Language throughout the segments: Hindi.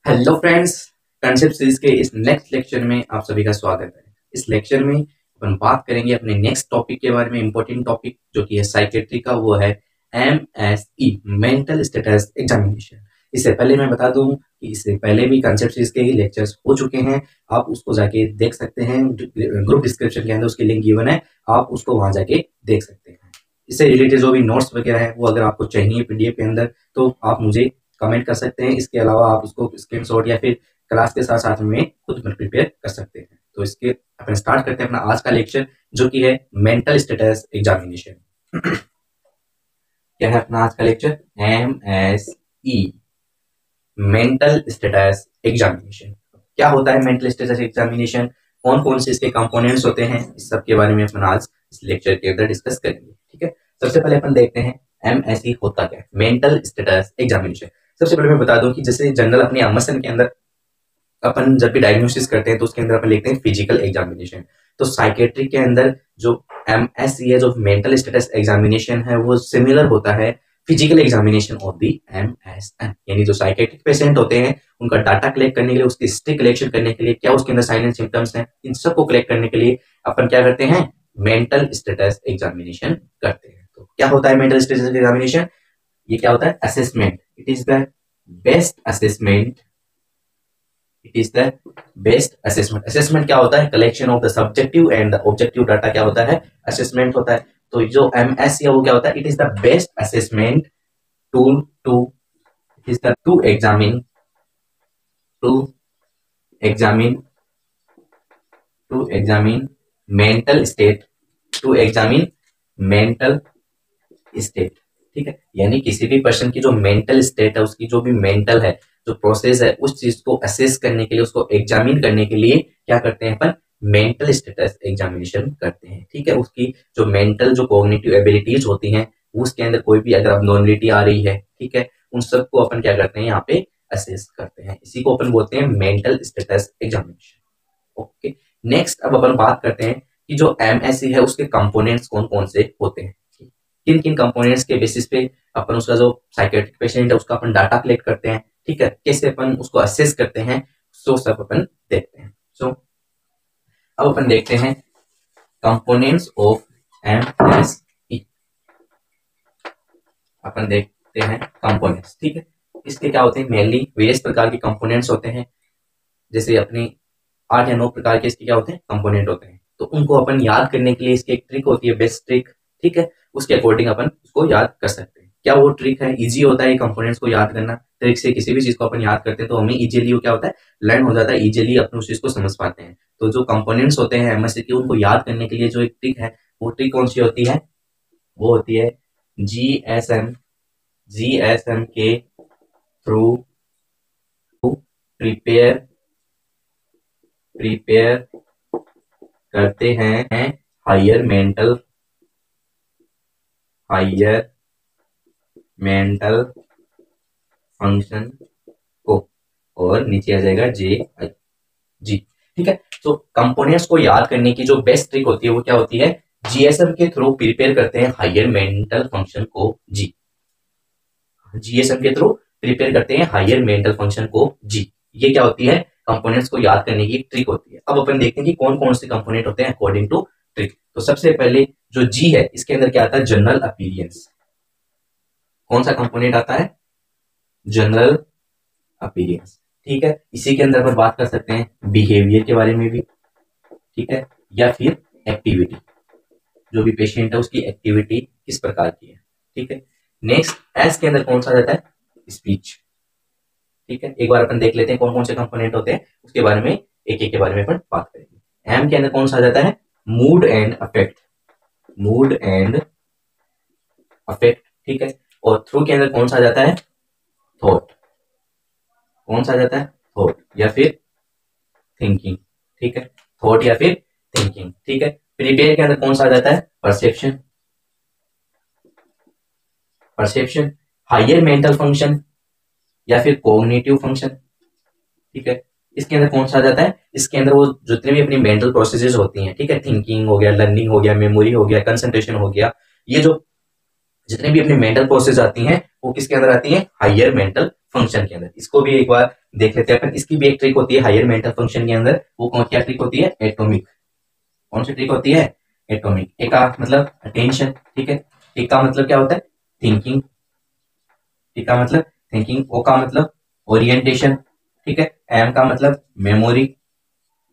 हेलो फ्रेंड्स, कंसेप्ट सीरीज के इस नेक्स्ट लेक्चर में आप सभी का स्वागत है। इस लेक्चर में अपन बात करेंगे अपने नेक्स्ट टॉपिक के बारे में, इंपॉर्टेंट टॉपिक जो कि है साइकेट्री का, वो है MSE मेंटल स्टेटस एग्जामिनेशन। इससे पहले मैं बता दूं कि इससे पहले भी कंसेप्ट सीरीज के ही लेक्चर्स हो चुके हैं, आप उसको जाके देख सकते हैं। ग्रुप डिस्क्रिप्शन के अंदर उसकी लिंक गिवन है, आप उसको वहां जाके देख सकते हैं। इससे रिलेटेड जो भी नोट्स वगैरह है वो अगर आपको चाहिए पीडीएफ के अंदर तो आप मुझे कमेंट कर सकते हैं। इसके अलावा आप उसको स्क्रीनशॉट या फिर क्लास के साथ साथ में खुद प्रिपेयर कर सकते हैं। तो इसके अपन स्टार्ट करते हैं अपना आज का लेक्चर, जो कि है मेंटल स्टेटस एग्जामिनेशन। क्या है अपना आज का lecture? MSE mental status examination. क्या होता है मेंटल स्टेटस एग्जामिनेशन, कौन कौन से इसके कंपोनेंट्स होते हैं, इस सब के बारे में अपन आज इस लेक्चर के अंदर डिस्कस करेंगे। ठीक है, सबसे पहले अपन देखते हैं MSE होता क्या है, मेंटल स्टेटस एग्जामिनेशन। सबसे पहले मैं बता दूं कि जैसे जनरल अपने एमएसएन के अंदर अपन जब भी डायग्नोसिस करते हैं तो उसके अंदर अपन लिखते हैं फिजिकल एग्जामिनेशन। तो साइकेट्रिक के अंदर जो MSE है, जो मेंटल स्टेटस एग्जामिनेशन है, वो सिमिलर होता है physical examination of the MSN। यानी जो साइकेट्रिक पेशेंट होते हैं उनका डाटा कलेक्ट करने के लिए, उसकी हिस्ट्री कलेक्शन करने के लिए, क्या उसके अंदर साइन एंड सिम्टम्स हैं, इन सबको कलेक्ट करने के लिए अपन क्या करते हैं, मेंटल स्टेटस एग्जामिनेशन करते हैं। तो क्या होता है मेंटल स्टेटस एग्जामिनेशन? ये क्या होता है? Assessment. It is the best assessment. It is the best assessment. Assessment क्या होता है? Collection of the subjective and the objective data क्या होता है? असेसमेंट होता है। तो जो MSE है वो क्या होता है? It is the best assessment tool to is the to examine examine to examine mental state, to examine mental state. ठीक है, यानी किसी भी पर्सन की जो मेंटल स्टेट है, उसकी जो भी मेंटल है, जो प्रोसेस है, उस चीज को असेस करने के लिए, उसको एग्जामिन करने के लिए क्या करते हैं अपन? मेंटल स्टेटस एग्जामिनेशन करते हैं। ठीक है, उसकी जो मेंटल जो कॉग्निटिव एबिलिटीज होती हैं, उसके अंदर कोई भी अगर अबनॉर्मलिटी आ रही है, ठीक है, उन सबको अपन क्या करते हैं, यहाँ पे असेस करते हैं। इसी को अपन बोलते हैं mental status examination. Okay, next अब अपन बात करते हैं कि जो MSE है उसके कंपोनेंट्स कौन कौन से होते हैं, किन किन कंपोनेंट्स के बेसिस पे अपन उसका जो साइकेट्रिक पेशेंट है उसका अपन डाटा कलेक्ट करते हैं। ठीक है, कैसे अपन उसको असेस करते हैं, सो सब अपन देखते हैं। सो अब अपन देखते हैं कंपोनेंट्स ऑफ MSE। अपन देखते हैं कंपोनेंट्स। ठीक है, इसके क्या होते हैं? मेनली वेरियस प्रकार के कंपोनेंट्स होते हैं। जैसे अपने 8 या 9 प्रकार के इसके क्या होते हैं? कंपोनेंट होते हैं। तो उनको अपन याद करने के लिए इसकी एक ट्रिक होती है, बेस्ट ट्रिक। ठीक है, उसके अकॉर्डिंग अपन उसको याद कर सकते हैं। क्या वो ट्रिक है? इजी होता है कंपोनेंट्स को याद करना। ट्रिक से किसी भी चीज को अपन याद करते हैं तो हमें इजीली वो क्या होता है, लर्न हो जाता है, इजीली अपन उस चीज को समझ पाते हैं। तो जो कंपोनेंट्स होते हैं MSE के, उनको याद करने के लिए जो एक ट्रिक है, वो ट्रिक कौन सी होती है? वो होती है GSM। GSM के थ्रू प्रिपेयर प्रिपेयर करते हैं हायर मेंटल फंक्शन को, और नीचे आ जाएगा JIG। ठीक है, तो कंपोनेंट्स को याद करने की जो बेस्ट ट्रिक होती है वो क्या होती है? GSM के थ्रू प्रिपेयर करते हैं हायर मेंटल फंक्शन को G। GSM के थ्रू प्रिपेयर करते हैं हायर मेंटल फंक्शन को G। ये क्या होती है? कंपोनेंट्स को याद करने की ट्रिक होती है। अब अपन देखते हैं कि कौन कौन से कंपोनेंट होते हैं अकॉर्डिंग टू ट्रिक। तो सबसे पहले जो G है, इसके अंदर क्या आता है? General appearance. कौन सा कंपोनेंट आता है? General appearance. ठीक है, इसी के अंदर पर बात कर सकते हैं बिहेवियर के बारे में भी। ठीक है, या फिर एक्टिविटी, जो भी पेशेंट है उसकी एक्टिविटी किस प्रकार की है। ठीक है, नेक्स्ट एस के अंदर कौन सा रहता है? स्पीच। ठीक है, एक बार अपन देख लेते हैं कौन कौन से कंपोनेंट होते हैं, उसके बारे में एक एक के बारे में अपन बात करेंगे। एम के अंदर कौन सा जाता है? Mood and affect. Mood and affect. ठीक है, और थ्रू के अंदर कौन सा जाता है? थॉट। कौन सा जाता है? थॉट या फिर थिंकिंग। ठीक है, थॉट या फिर थिंकिंग। ठीक है, प्रिपेयर के अंदर कौन सा जाता है? Perception. Perception, higher mental function या फिर कॉग्निटिव फंक्शन। ठीक है, इसके अंदर कौन सा आ जाता है? इसके अंदर वो जितने भी अपनी मेंटल प्रोसेसेस होती हैं, ठीक है, थिंकिंग हो गया, लर्निंग हो गया, मेमोरी हो गया, कंसंट्रेशन हो गया, ये जो जितने भी अपने मेंटल प्रोसेस आती हैं वो किसके अंदर आती हैं, हायर मेंटल फंक्शन के अंदर। इसको भी एक बार देख लेते हैं अपन। इसकी भी एक ट्रिक होती है हायर मेंटल फंक्शन के अंदर, वो कौन क्या ट्रिक होती है, एटॉमिक। कौन सी ट्रिक होती है, एटॉमिक। ए का मतलब अटेंशन, ठीक है। टी का मतलब क्या होता है, थिंकिंग। टी का मतलब थिंकिंग। ओ का मतलब ओरिएंटेशन, ठीक है। एम का मतलब मेमोरी।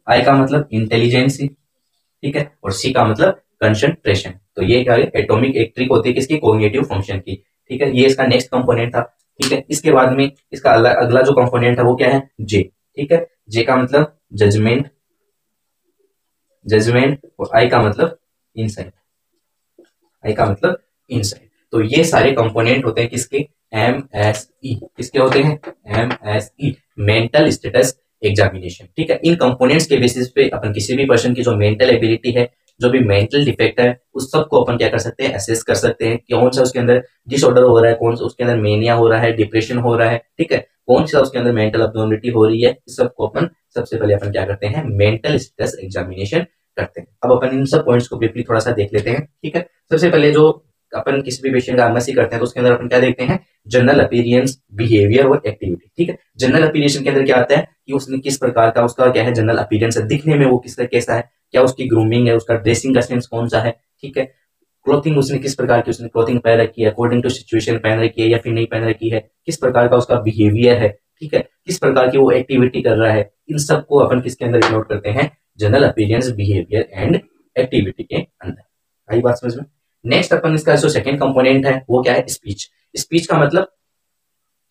आई का मतलब इंटेलिजेंसी, ठीक है। और सी का मतलब कंसंट्रेशन। तो ये क्या है, एटॉमिक एक ट्रिक होती है किसकी, कॉग्निटिव फंक्शन की, ठीक है। ये इसका नेक्स्ट कंपोनेंट था, ठीक है। इसके बाद में इसका अगला जो कंपोनेंट है वो क्या है, जे, ठीक है। जे का मतलब जजमेंट, जजमेंट। और आई का मतलब इंसाइट, आई का मतलब इंसाइट। तो ये सारे कंपोनेंट होते हैं किसके, MSE। किसके होते हैं, MSE, मेंटल स्टेटस एग्जामिनेशन, ठीक है। इन कंपोनेंट्स के बेसिस पे अपन किसी भी पर्सन की जो मेंटल एबिलिटी है, जो भी मेंटल डिफेक्ट है, उस सब को अपन क्या कर सकते हैं, असेस कर सकते हैं। कौन सा उसके अंदर डिसऑर्डर हो रहा है, कौन सा उसके अंदर मेनिया हो रहा है, डिप्रेशन हो रहा है, ठीक है। कौन सा उसके अंदर मेंटल अब्नॉर्मलिटी हो रही है, इस सब को अपन सबसे पहले अपन क्या करते हैं, मेंटल स्टेटस एग्जामिनेशन करते हैं। अब अपन इन सब पॉइंट्स को ब्रीफली थोड़ा सा देख लेते हैं, ठीक है। सबसे पहले जो अपन किसी भी पेशेंट का एमएससी करते हैं तो उसके अंदर अपन क्या देखते हैं, जनरल अपीयरेंस, बिहेवियर और एक्टिविटी, ठीक है। जनरल अपीयरेंस के अंदर क्या आता है कि उसने किस प्रकार का, उसका क्या है जनरल अपीयरेंस है, दिखने में वो किस कैसा है, क्या उसकी ग्रूमिंग है, उसका ड्रेसिंग का सेंस कौन सा है, ठीक है। क्लोथिंग उसने किस प्रकार की उसने क्लोथिंग पहन रखी है, अकॉर्डिंग टू सिचुएशन पहन रखी है या फिर नहीं पहन रखी है, किस प्रकार का उसका बिहेवियर है, ठीक है, किस प्रकार की वो एक्टिविटी कर रहा है। इन सबको अपन किसके अंदर नोट करते हैं, general appearance, behaviour and activity के अंदर। आई बात समझ में। नेक्स्ट अपन इसका जो सेकंड कंपोनेंट है वो क्या है, स्पीच। स्पीच का मतलब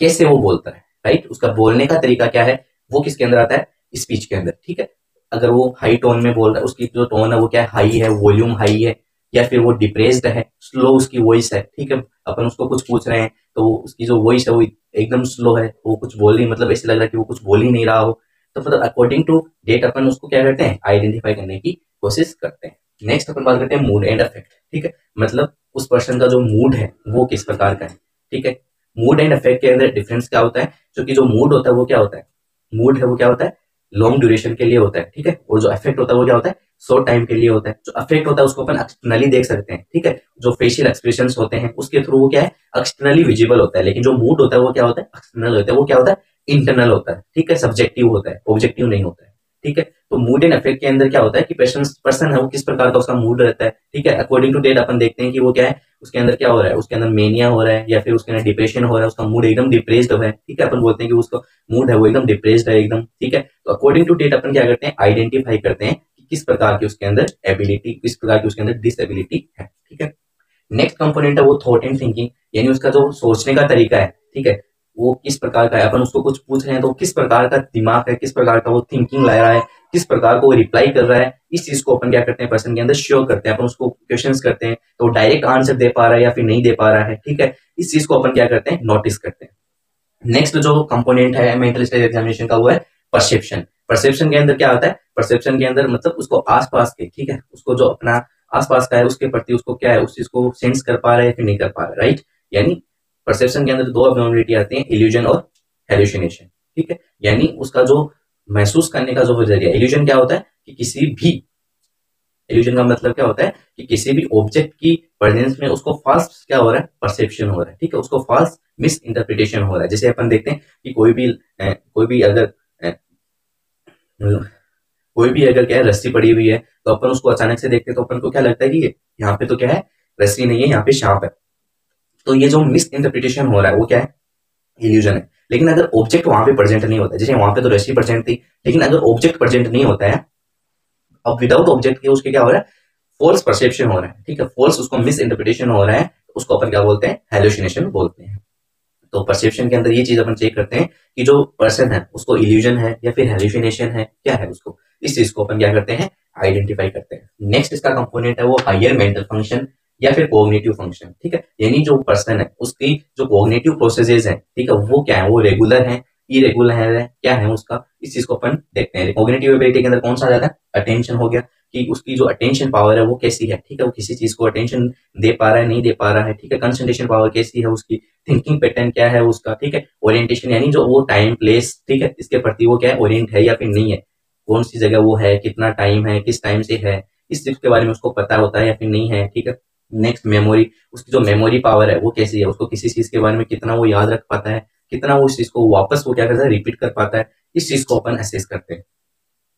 कैसे वो बोलता है, राइट, उसका बोलने का तरीका क्या है, वो किसके अंदर आता है, स्पीच के अंदर, ठीक है। अगर वो हाई टोन में बोल रहा है, उसकी जो टोन है वो क्या है, हाई है, वॉल्यूम हाई है, या फिर वो डिप्रेस्ड है, स्लो उसकी वॉइस है, ठीक है। अपन उसको कुछ पूछ रहे हैं तो उसकी जो वॉइस है वो एकदम स्लो है, वो कुछ बोल नहीं, मतलब ऐसे लग रहा है कि वो कुछ बोल ही नहीं रहा हो। तो मतलब अकॉर्डिंग टू डेट अपन उसको क्या करते हैं, आइडेंटिफाई करने की कोशिश करते हैं। नेक्स्ट अपन बात करते हैं मूड एंड अफेक्ट, ठीक है। मतलब उस पर्सन का जो मूड है वो किस प्रकार का है, ठीक है। मूड एंड अफेक्ट के अंदर डिफरेंस क्या होता है, क्योंकि जो मूड होता है वो क्या होता है, मूड है वो क्या होता है, लॉन्ग ड्यूरेशन के लिए होता है, ठीक है। और जो अफेक्ट होता है वो क्या होता है, शॉर्ट टाइम के लिए होता है। जो अफेक्ट होता है उसको अपन एक्सटर्नली देख सकते हैं, ठीक है। जो फेशियल एक्सप्रेशंस होते हैं उसके थ्रू वो क्या है, एक्सटर्नली विजिबल होता है। लेकिन जो मूड होता है वो क्या होता है, एक्सटर्नल होता है, वो क्या होता है, इंटरनल होता है, ठीक है, सब्जेक्टिव होता है, ऑब्जेक्टिव नहीं होता है, ठीक है। तो मूड एंड अफेक्ट के अंदर क्या होता है कि पर्सन है वो किस प्रकार का उसका मूड रहता है, ठीक है। अकॉर्डिंग टू डेट अपन देखते हैं कि वो क्या है, उसके अंदर क्या हो रहा है, उसके अंदर मेनिया हो रहा है या फिर उसके अंदर डिप्रेशन हो रहा है, उसका मूड एकदम डिप्रेस्ड है, ठीक है। अपन बोलते हैं कि उसका मूड है वो एकदम डिप्रेस्ड है एकदम, ठीक है। तो अकॉर्डिंग टू डेट अपन क्या करते हैं, आइडेंटिफाई करते हैं कि किस प्रकार की उसके अंदर एबिलिटी, किस प्रकार की उसके अंदर डिसएबिलिटी है, ठीक है। नेक्स्ट कंपोनेंट है वो थॉट एंड थिंकिंग, यानी उसका जो सोचने का तरीका है, ठीक है, वो किस प्रकार का है। अपन उसको कुछ पूछ रहे हैं तो किस प्रकार का दिमाग है, किस प्रकार का वो थिंकिंग ला रहा है, किस प्रकार को वो रिप्लाई कर रहा है, इस चीज को अपन क्या करते हैं, पर्सन के अंदर श्योर करते हैं। अपन उसको क्वेश्चंस करते हैं तो डायरेक्ट आंसर दे पा रहा है या फिर नहीं दे पा रहा है, ठीक है। इस चीज को अपन क्या करते हैं, नोटिस करते हैं। नेक्स्ट जो कंपोनेंट है मेंटल स्टेज एग्जामिनेशन का वो है परसेप्शन। परसेप्शन के अंदर क्या आता है, परसेप्शन के अंदर मतलब उसको आसपास के, ठीक है, उसको जो अपना आसपास का है उसके प्रति उसको क्या है, उस चीज को सेंस कर पा रहा है या फिर नहीं कर पा रहा है, राइट। यानी परसेप्शन के अंदर दो अब्नॉर्मलिटी आती है, इल्यूजन और हेलुसिनेशन, ठीक है। यानी उसका जो महसूस करने का जो जरिया, इल्यूजन क्या होता है कि किसी भी, इल्यूजन का मतलब क्या होता है कि किसी भी ऑब्जेक्ट की प्रेजेंस में उसको फॉल्स क्या हो रहा है, परसेप्शन हो रहा है, ठीक है, उसको फॉल्स मिस इंटरप्रिटेशन हो रहा है। जैसे अपन देखते हैं कि कोई भी अगर क्या है रस्सी पड़ी हुई है तो अपन उसको अचानक से देखते हैं तो अपन को क्या लगता है कि यहाँ पे तो क्या है, रस्सी नहीं है, यहाँ पे सांप है। तो ये जो मिस इंटरप्रिटेशन हो रहा है वो क्या है, इल्यूजन है। लेकिन अगर ऑब्जेक्ट वहां पे प्रेजेंट नहीं होता है, जैसे वहां पे तो रस्सी प्रेजेंट थी, लेकिन अगर ऑब्जेक्ट प्रेजेंट नहीं होता है, अब विदाउट ऑब्जेक्ट के उसके क्या हो रहा है, फॉल्स परसेप्शन हो रहा है, ठीक है, फॉल्स उसको मिस इंटरप्रिटेशन हो रहा है, उसको अपन क्या बोलते हैं, हेलुसिनेशन बोलते हैं। तो परसेप्शन के अंदर ये चीज अपन चेक करते हैं कि जो पर्सन है उसको इल्यूजन है या फिर हेलुसिनेशन है, क्या है उसको, इस चीज को अपन क्या करते हैं, आइडेंटिफाई करते हैं। नेक्स्ट इसका कंपोनेंट है वो हायर मेंटल फंक्शन या फिर कॉग्निटिव फंक्शन, ठीक है। यानी जो पर्सन है उसकी जो कॉग्निटिव प्रोसेसेस है, ठीक है, वो क्या है, वो रेगुलर है, इरेगुलर है, क्या है उसका, इस चीज को अपन देखते हैं। कॉग्निटिव एबिलिटी के अंदर कौन सा आ जाता है, अटेंशन हो गया, कि उसकी जो अटेंशन पावर है वो कैसी है, ठीक है, वो किसी चीज को अटेंशन दे पा रहा है, नहीं दे पा रहा है, ठीक है। कंसंट्रेशन पावर कैसी है उसकी, थिंकिंग पैटर्न क्या है उसका, ठीक है। ओरिएंटेशन यानी जो वो टाइम प्लेस, ठीक है, इसके प्रति वो क्या है, ओरिएंट है या फिर नहीं है, कौन सी जगह वो है, कितना टाइम है, किस टाइम से है, इस चीज के बारे में उसको पता होता है या फिर नहीं है, ठीक है। नेक्स्ट मेमोरी, उसकी जो मेमोरी पावर है वो कैसी है, उसको किसी चीज के बारे में कितना वो याद रख पाता है, कितना वो उस चीज को वापस वो क्या करता है रिपीट कर पाता है, इस चीज को अपन असेस करते हैं।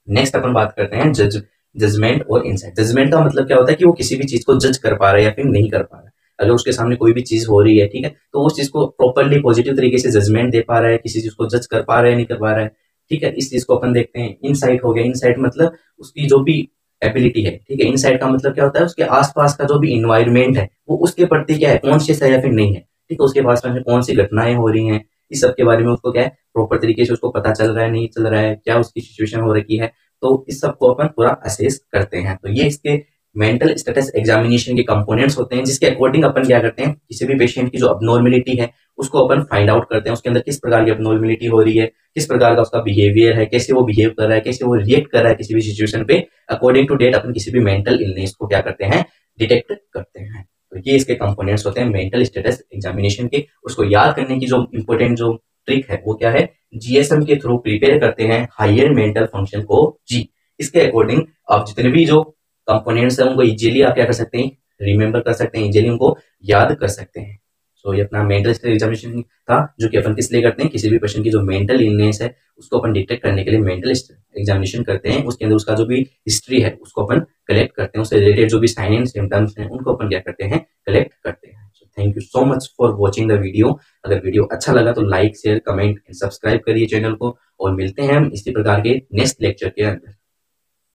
नेक्स्ट अपन बात करते हैं जजमेंट और इंसाइट। जजमेंट का मतलब क्या होता है कि वो किसी भी चीज को जज कर पा रहा है या फिर नहीं कर पा रहा है। अगर उसके सामने कोई भी चीज हो रही है, ठीक है, तो उस चीज को प्रॉपरली पॉजिटिव तरीके से जजमेंट दे पा रहा है, किसी चीज को जज कर पा रहा है नहीं कर पा रहा है, ठीक है, इस चीज को अपन देखते हैं। इनसाइट हो गया, इनसाइट मतलब उसकी जो भी एबिलिटी है, ठीक है। इनसाइट का मतलब क्या होता है, उसके आसपास का जो भी इन्वायरमेंट है वो उसके प्रति क्या है, कॉन्शियस है या फिर नहीं है, ठीक है, उसके पास में कौन सी घटनाएं हो रही हैं, इस सब के बारे में उसको क्या है प्रॉपर तरीके से उसको पता चल रहा है नहीं चल रहा है, क्या उसकी सिचुएशन हो रखी है, तो इस सब को अपन पूरा असेस करते हैं। तो ये इसके मेंटल स्टेटस एग्जामिनेशन के कंपोनेंट्स होते हैं, जिसके अकॉर्डिंग अपन क्या करते हैं, किसी भी पेशेंट की जो अबनॉर्मेलिटी है उसको अपन फाइंड आउट करते हैं, उसके अंदर किस प्रकार की अबनॉर्मेलिटी हो रही है, किस प्रकार का उसका बिहेवियर है, कैसे वो बिहेव कर रहा है, कैसे वो रिएक्ट कर रहा है किसी भी सिचुएशन पे। अकॉर्डिंग टू डेट अपन किसी भी मेंटल इलनेस को क्या करते हैं, डिटेक्ट करते हैं। तो ये इसके कंपोनेंट्स होते हैं मेंटल स्टेटस एग्जामिनेशन के। उसको याद करने की जो इंपॉर्टेंट जो ट्रिक है वो क्या है, जीएसएम के थ्रू प्रिपेयर करते हैं हायर मेंटल फंक्शन को जी। इसके अकॉर्डिंग आप जितने भी जो कंपोनेंट्स हैं उनको इजीली आप क्या कर सकते हैं, रिमेंबर कर सकते हैं, इजीली उनको याद कर सकते हैं। सो ये अपना मेंटल स्टेट एग्जामिनेशन था, जो कि अपन किस लिए करते हैं, किसी भी पर्सन की जो मेंटल इलनेस है उसको अपन डिटेक्ट करने के लिए मेंटल एग्जामिनेशन करते हैं। उसके अंदर उसका जो भी हिस्ट्री है उसको अपन कलेक्ट करते हैं, उससे रिलेटेड जो भी साइन एंड सिम्टम्स हैं उनको अपन क्या करते हैं, कलेक्ट करते हैं। So thank you so much for watching the video. अगर वीडियो अच्छा लगा तो like share comment and subscribe करिए चैनल को, और मिलते हैं हम इसी प्रकार के नेक्स्ट लेक्चर के अंदर।